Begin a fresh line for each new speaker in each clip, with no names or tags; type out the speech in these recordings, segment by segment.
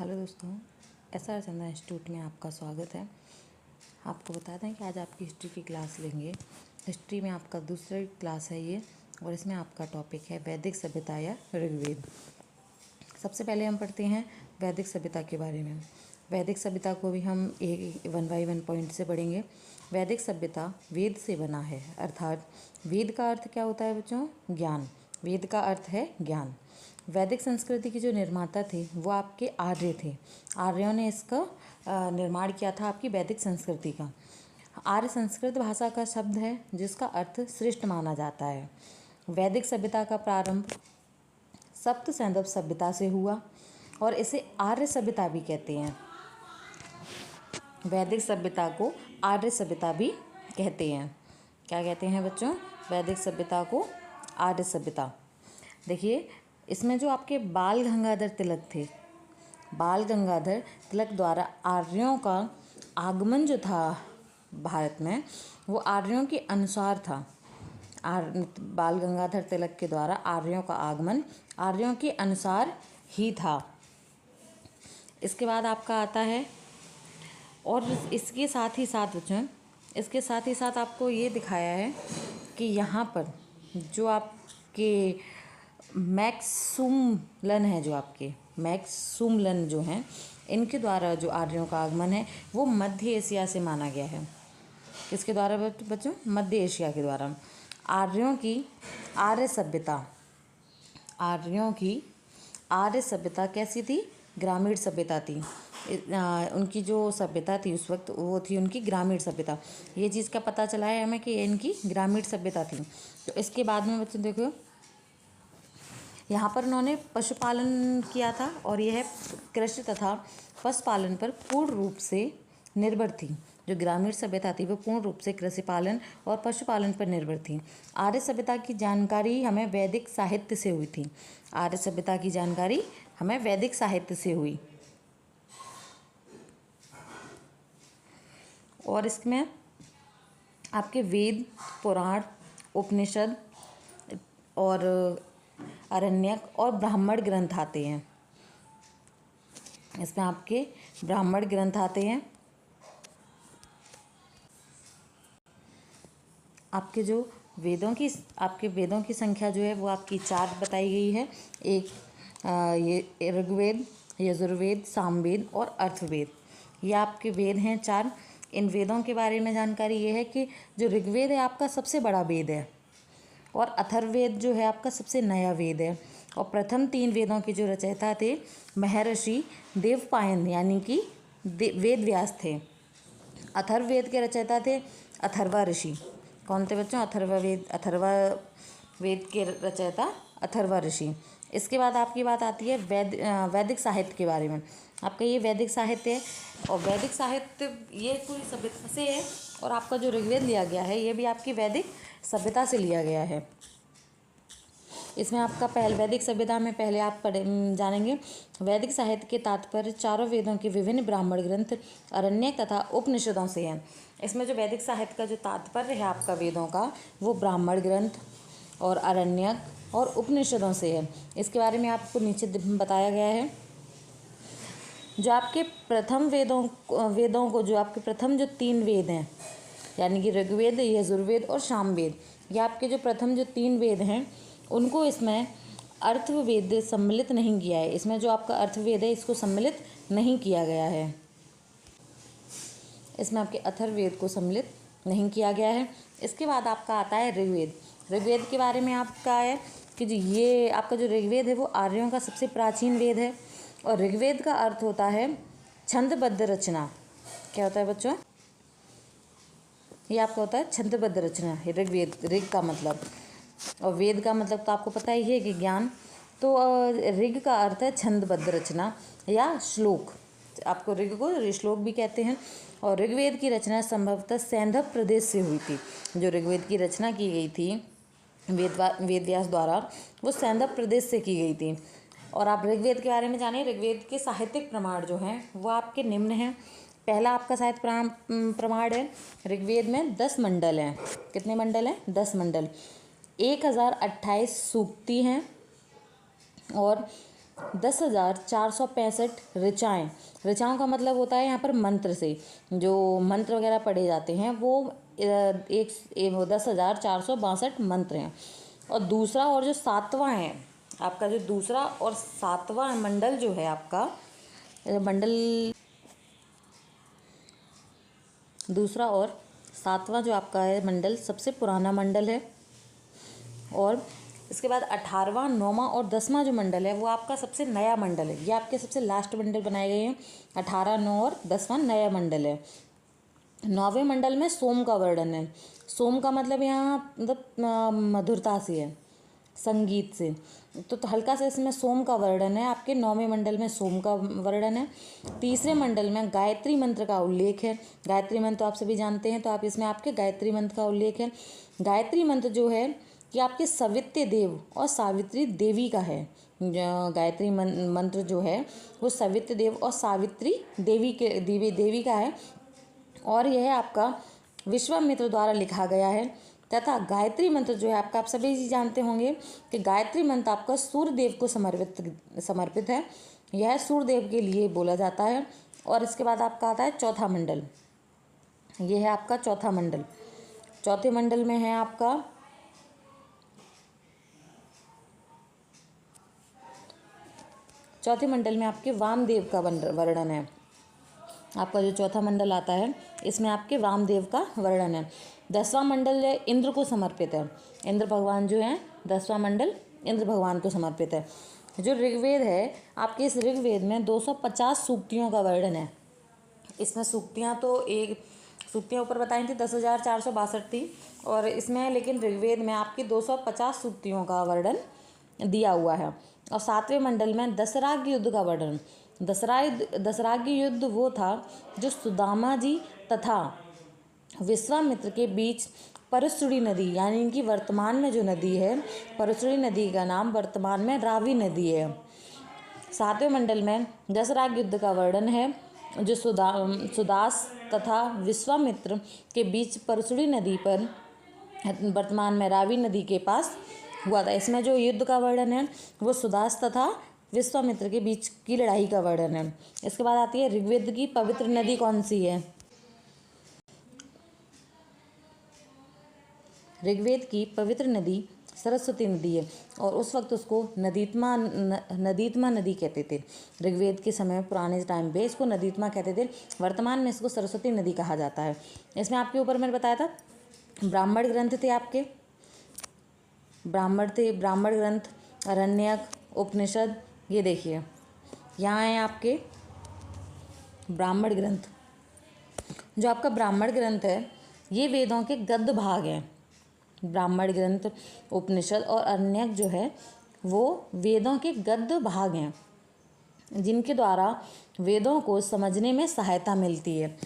Hello दोस्तों, SR चंदा institute में आपका स्वागत है। आपको बता दें कि आज आपकी हिस्ट्री की क्लास लेंगे। हिस्ट्री में आपका दूसरी क्लास है ये, और इसमें आपका टॉपिक है वैदिक सभ्यता या ऋग्वेद। सबसे पहले हम पढ़ते हैं वैदिक सभ्यता के बारे में। वैदिक सभ्यता को भी हम एक 1 बाय 1 पॉइंट से पढ़ेंगे। वैदिक सभ्यता वेद से बना है, अर्थात वेद का अर्थ क्या होता है बच्चों? ज्ञान। वेद का अर्थ है ज्ञान। वैदिक संस्कृति के जो निर्माता थे वो आपके आर्य थे। आर्यों ने इसका निर्माण किया था आपकी वैदिक संस्कृति का। आर्य संस्कृत भाषा का शब्द है जिसका अर्थ श्रेष्ठ माना जाता है। वैदिक सभ्यता का प्रारंभ सप्त सैंधव सभ्यता से हुआ और इसे आर्य सभ्यता भी कहते हैं। वैदिक सभ्यता को आर्य सभ्यता भी कहते हैं। क्या कहते हैं बच्चों? वैदिक सभ्यता को आर्य सभ्यता। देखिए, इसमें जो आपके बाल गंगाधर तिलक थे, बाल गंगाधर तिलक द्वारा आर्यों का आगमन जो था भारत में, वो आर्यों के अनुसार था। बाल गंगाधर तिलक के द्वारा आर्यों का आगमन आर्यों के अनुसार ही था। इसके बाद आपका आता है, और इसके साथ ही साथ बच्चों, इसके साथ ही साथ आपको ये दिखाया है कि यहाँ पर जो आपके मैक्सुमलन है, जो आपके मैक्सुमलन जो हैं, इनके द्वारा जो आर्यों का आगमन है वो मध्य एशिया से माना गया है। किसके द्वारा बच्चों? मध्य एशिया के द्वारा। आर्यों की आर्य सभ्यता, आर्यों की आर्य सभ्यता कैसी थी? ग्रामीण सभ्यता थी। उनकी जो सभ्यता थी उस वक्त वो थी उनकी ग्रामीण सभ्यता। ये चीज़ का पता चला है हमें कि इनकी ग्रामीण सभ्यता थी। तो इसके बाद में बच्चों देखो, यहाँ पर उन्होंने पशुपालन किया था और यह कृषि तथा पशुपालन पर पूर्ण रूप से निर्भर थी। जो ग्रामीण सभ्यता थी वो पूर्ण रूप से कृषि पालन और पशुपालन पर निर्भर थी। आर्य सभ्यता की जानकारी हमें वैदिक साहित्य से हुई थी। आर्य सभ्यता की जानकारी हमें वैदिक साहित्य से हुई। और इसमें आपके वेद, पुराण, उपनिषद और आरण्यक और ब्राह्मण ग्रंथ आते हैं। इसमें आपके ब्राह्मण ग्रंथ आते हैं। आपके जो वेदों की संख्या जो है वो आपकी 4 बताई गई है। एक ये ऋग्वेद, यजुर्वेद, सामवेद और अर्थवेद, ये आपके वेद हैं 4। इन वेदों के बारे में जानकारी ये है कि जो ऋग्वेद है आपका सबसे बड़ा वेद है, और अथर्ववेद जो है आपका सबसे नया वेद है। और प्रथम 3 वेदों के जो रचयिता थे महर्षि देवपायन यानी कि वेद व्यास थे। अथर्ववेद के रचयिता थे अथर्वा ऋषि। कौन थे बच्चों? अथर्ववेद के रचयिता अथर्वा ऋषि। इसके बाद आपकी बात आती है वैदिक साहित्य के बारे में। आपका ये वैदिक साहित्य है, और वैदिक साहित्य ये पूरी सभ्यता से है। और आपका जो ऋग्वेद लिया गया है ये भी आपकी वैदिक सभ्यता से लिया गया है। इसमें आपका वैदिक सभ्यता में पहले आप जानेंगे वैदिक साहित्य के तात्पर्य चारों वेदों के विभिन्न ब्राह्मण ग्रंथ, आरण्यक तथा उपनिषदों से है। इसमें जो वैदिक साहित्य का जो तात्पर्य है आपका वेदों का, वो ब्राह्मण ग्रंथ और आरण्यक और उपनिषदों से है। इसके बारे में आपको नीचे बताया गया है। जो आपके प्रथम वेदों को जो आपके प्रथम जो 3 वेद हैं, यानी कि ऋग्वेद, यजुर्वेद और सामवेद, ये आपके जो प्रथम जो 3 वेद हैं उनको इसमें अर्थवेद सम्मिलित नहीं किया है। इसमें जो आपका अर्थवेद है इसको सम्मिलित नहीं किया गया है। इसमें आपके अथर्ववेद को सम्मिलित नहीं किया गया है। इसके बाद आपका आता है ऋग्वेद। ऋग्वेद के बारे में आपका है कि जो ये आपका जो ऋग्वेद है वो आर्यों का सबसे प्राचीन वेद है। और ऋग्वेद का अर्थ होता है छंदबद्ध रचना। क्या होता है बच्चों? ये आपका होता है छंदबद्ध रचना। ऋग्वेद, ऋग का मतलब, और वेद का मतलब तो आपको पता ही है कि ज्ञान। तो ऋग का अर्थ है छंदबद्ध रचना या श्लोक। आपको ऋग को श्लोक भी कहते हैं। और ऋग्वेद की रचना संभवतः सैंधव प्रदेश से हुई थी। जो ऋग्वेद की रचना की गई थी वेद व्यास द्वारा, वो सैंधव प्रदेश से की गई थी। और आप ऋग्वेद के बारे में जानिए। ऋग्वेद के साहित्यिक प्रमाण जो हैं वो आपके निम्न हैं। पहला आपका साहित्य प्रमाण है, ऋग्वेद में 10 मंडल हैं। कितने मंडल हैं? 10 मंडल। 1028 सूक्ति हैं और 10,465 ऋचाएँ। ऋचाओं का मतलब होता है यहाँ पर मंत्र से, जो मंत्र वगैरह पढ़े जाते हैं वो 10,462 मंत्र हैं। और दूसरा और जो सातवां है आपका, जो दूसरा और सातवां मंडल जो है आपका मंडल, दूसरा और सातवां जो आपका है मंडल सबसे पुराना मंडल है। और इसके बाद 18वां, 9वां और 10वां जो मंडल है वो आपका सबसे नया मंडल है। ये आपके सबसे लास्ट मंडल बनाए गए हैं। 18, 9 और 10वां नया मंडल है। 9वें मंडल में सोम का वर्णन है। सोम का मतलब यहाँ मतलब मधुरता से है, संगीत से। तो हल्का सा इसमें सोम का वर्णन है। आपके 9वें मंडल में सोम का वर्णन है। तीसरे मंडल में गायत्री मंत्र का उल्लेख है। गायत्री मंत्र तो आप सभी जानते हैं, तो आप इसमें आपके गायत्री मंत्र का उल्लेख है। गायत्री मंत्र जो है ये आपके सवित्र देव और सावित्री देवी का है। गायत्री मंत्र जो है वो सवित्र देव और सावित्री देवी का है। और यह आपका विश्वामित्र द्वारा लिखा गया है। तथा गायत्री मंत्र जो है आपका, आप सभी जानते होंगे कि गायत्री मंत्र आपका सूर्यदेव को समर्पित है। यह सूर्यदेव के लिए बोला जाता है। और इसके बाद आपका आता है चौथा मंडल। यह है आपका चौथा मंडल। चौथे मंडल में है आपका चौथे मंडल में आपके वामदेव का वर्णन है। आपका जो चौथा मंडल आता है इसमें आपके वामदेव का वर्णन है। 10वां मंडल इंद्र को समर्पित है। इंद्र भगवान जो हैं, 10वां मंडल इंद्र भगवान को समर्पित है। जो ऋग्वेद है आपके, इस ऋग्वेद में 250 सूक्तियों का वर्णन है। इसमें सूक्तियाँ ऊपर बताई थी 10,462 थी, और इसमें लेकिन ऋग्वेद में आपकी 250 सूक्तियों का वर्णन दिया हुआ है। और 7वें मंडल में दशराग्य युद्ध का वर्णन। दशराग्य युद्ध वो था जो सुदामा जी तथा विश्वामित्र के बीच परशुड़ी नदी, यानी इनकी वर्तमान में जो नदी है, परशुड़ी नदी का नाम वर्तमान में रावी नदी है। 7वें मंडल में दशराग्य युद्ध का वर्णन है जो सुदास तथा विश्वामित्र के बीच परशुड़ी नदी पर वर्तमान में रावी नदी के पास हुआ था। इसमें जो युद्ध का वर्णन है वो सुदास तथा विश्वामित्र के बीच की लड़ाई का वर्णन है। इसके बाद आती है ऋग्वेद की पवित्र नदी कौन सी है। ऋग्वेद की पवित्र नदी सरस्वती नदी है, और उस वक्त उसको नदीत्मा नदी कहते थे। ऋग्वेद के समय पुराने टाइम पे इसको नदीत्मा कहते थे। वर्तमान में इसको सरस्वती नदी कहा जाता है। इसमें आपके ऊपर मैंने बताया था ब्राह्मण ग्रंथ थे आपके, ब्राह्मण ग्रंथ, अरण्यक, उपनिषद। ये देखिए यहाँ है आपके ब्राह्मण ग्रंथ। जो आपका ब्राह्मण ग्रंथ है ये वेदों के गद्य भाग हैं। ब्राह्मण ग्रंथ, उपनिषद और अरण्यक जो है वो वेदों के गद्य भाग हैं, जिनके द्वारा वेदों को समझने में सहायता मिलती है।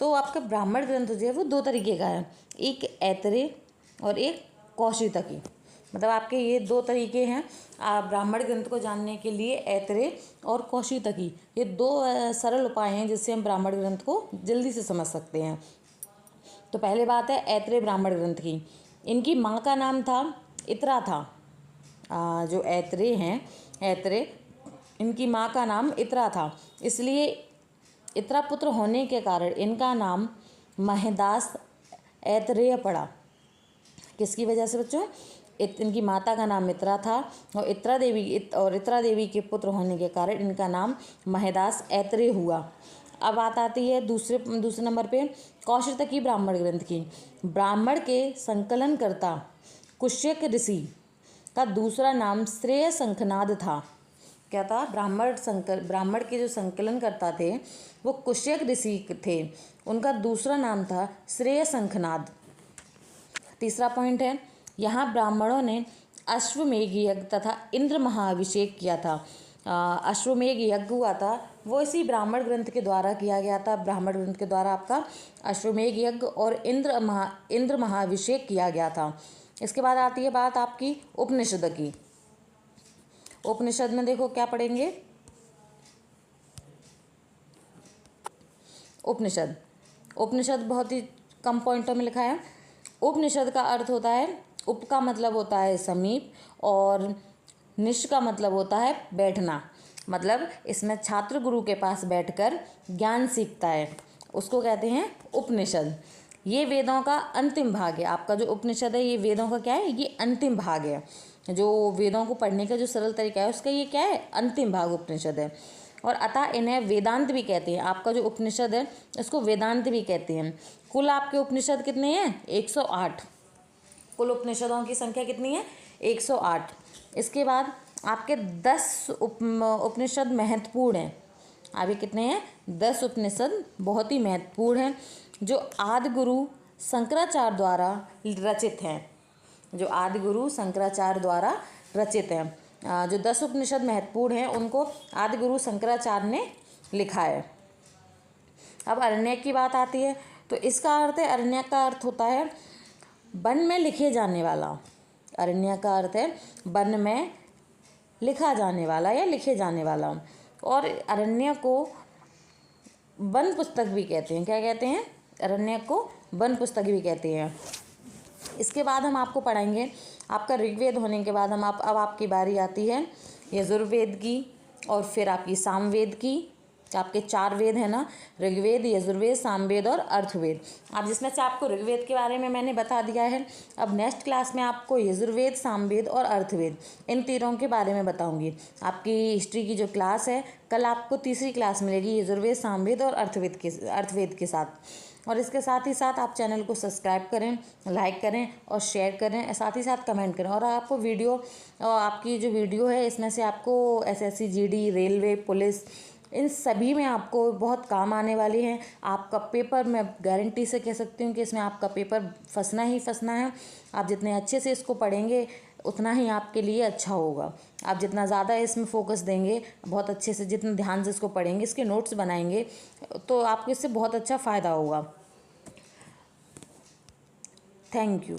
तो आपका ब्राह्मण ग्रंथ जो है वो 2 तरीके का है, एक ऐतरेय और एक कौशितकी। मतलब आपके ये 2 तरीके हैं ब्राह्मण ग्रंथ को जानने के लिए, ऐतरेय और कौशितकी। ये 2 सरल उपाय हैं जिससे हम ब्राह्मण ग्रंथ को जल्दी से समझ सकते हैं। तो पहले बात है ऐतरेय ब्राह्मण ग्रंथ की। इनकी माँ का नाम था इत्रा था। जो ऐतरेय हैं, ऐतरेय, इनकी माँ का नाम इत्रा था, इसलिए इत्रा पुत्र होने के कारण इनका नाम महेदास ऐतरेय पड़ा। किसकी वजह से बच्चों? इनकी माता का नाम इत्रा था, और इत्रा देवी के पुत्र होने के कारण इनका नाम महेदास ऐतरेय हुआ। अब बात आती है दूसरे नंबर पे कौशितकी ब्राह्मण ग्रंथ की। ब्राह्मण के संकलनकर्ता कुश्यक ऋषि का दूसरा नाम श्रेय शंखनाद था। क्या था? ब्राह्मण के जो संकलनकर्ता थे वो कुश्यक ऋषि थे, उनका दूसरा नाम था श्रेय शंखनाद। तीसरा पॉइंट है, यहाँ ब्राह्मणों ने अश्वमेघ यज्ञ तथा इंद्र महाअभिषेक किया था। अश्वमेघ यज्ञ हुआ था वो इसी ब्राह्मण ग्रंथ के द्वारा किया गया था। ब्राह्मण ग्रंथ के द्वारा आपका अश्वमेघ यज्ञ और इंद्र महाअभिषेक किया गया था। इसके बाद आती है बात आपकी उपनिषद की। उपनिषद में देखो क्या पढ़ेंगे। उपनिषद बहुत ही कम पॉइंटों में लिखा है। उपनिषद का अर्थ होता है, उप का मतलब होता है समीप, और निश का मतलब होता है बैठना। मतलब इसमें छात्र गुरु के पास बैठकर ज्ञान सीखता है, उसको कहते हैं उपनिषद। ये वेदों का अंतिम भाग है। आपका जो उपनिषद है ये वेदों का क्या है, ये अंतिम भाग है। जो वेदों को पढ़ने का जो सरल तरीका है उसका ये क्या है, अंतिम भाग उपनिषद है। और अतः इन्हें वेदांत भी कहते हैं। आपका जो उपनिषद है इसको वेदांत भी कहते हैं। कुल आपके उपनिषद कितने हैं, 108। कुल उपनिषदों की संख्या कितनी है, 108। इसके बाद आपके 10 उपनिषद महत्वपूर्ण हैं। अभी कितने हैं, 10 उपनिषद बहुत ही महत्वपूर्ण हैं, जो आदि गुरु शंकराचार्य द्वारा रचित हैं। जो आदि गुरु शंकराचार्य द्वारा रचित हैं। जो 10 उपनिषद महत्वपूर्ण हैं उनको आदि गुरु शंकराचार्य ने लिखा है। अब अरण्यक की बात आती है तो इसका अर्थ है, अरण्यक का अर्थ होता है वन में लिखे जाने वाला। अरण्यक का अर्थ है वन में लिखा जाने वाला या लिखे जाने वाला। और अरण्यक को वन पुस्तक भी कहते हैं। क्या कहते हैं, अरण्यक को वन पुस्तक भी कहते हैं। इसके बाद हम आपको पढ़ाएंगे, आपका ऋग्वेद होने के बाद अब आपकी बारी आती है यजुर्वेद की और फिर आपकी सामवेद की। आपके 4 वेद हैं ना, ऋग्वेद, यजुर्वेद, सामवेद और अर्थवेद। अब जिसमें से आपको ऋग्वेद के बारे में मैंने बता दिया है, अब नेक्स्ट क्लास में आपको यजुर्वेद, सामवेद और अर्थवेद इन तीनों के बारे में बताऊंगी। आपकी हिस्ट्री की जो क्लास है कल आपको तीसरी क्लास मिलेगी यजुर्वेद, सामवेद और अर्थवेद के साथ। और इसके साथ ही साथ आप चैनल को सब्सक्राइब करें, लाइक करें और शेयर करें, साथ ही साथ कमेंट करें। और आपको आपकी जो वीडियो है इसमें से आपको एसएससी, जीडी, रेलवे, पुलिस, इन सभी में आपको बहुत काम आने वाली हैं। आपका पेपर मैं गारंटी से कह सकती हूँ कि इसमें आपका पेपर फंसना ही फंसना है। आप जितने अच्छे से इसको पढ़ेंगे उतना ही आपके लिए अच्छा होगा। आप जितना ज़्यादा इसमें फोकस देंगे, बहुत अच्छे से जितना ध्यान से इसको पढ़ेंगे, इसके नोट्स बनाएंगे, तो आपको इससे बहुत अच्छा फ़ायदा होगा। Thank you.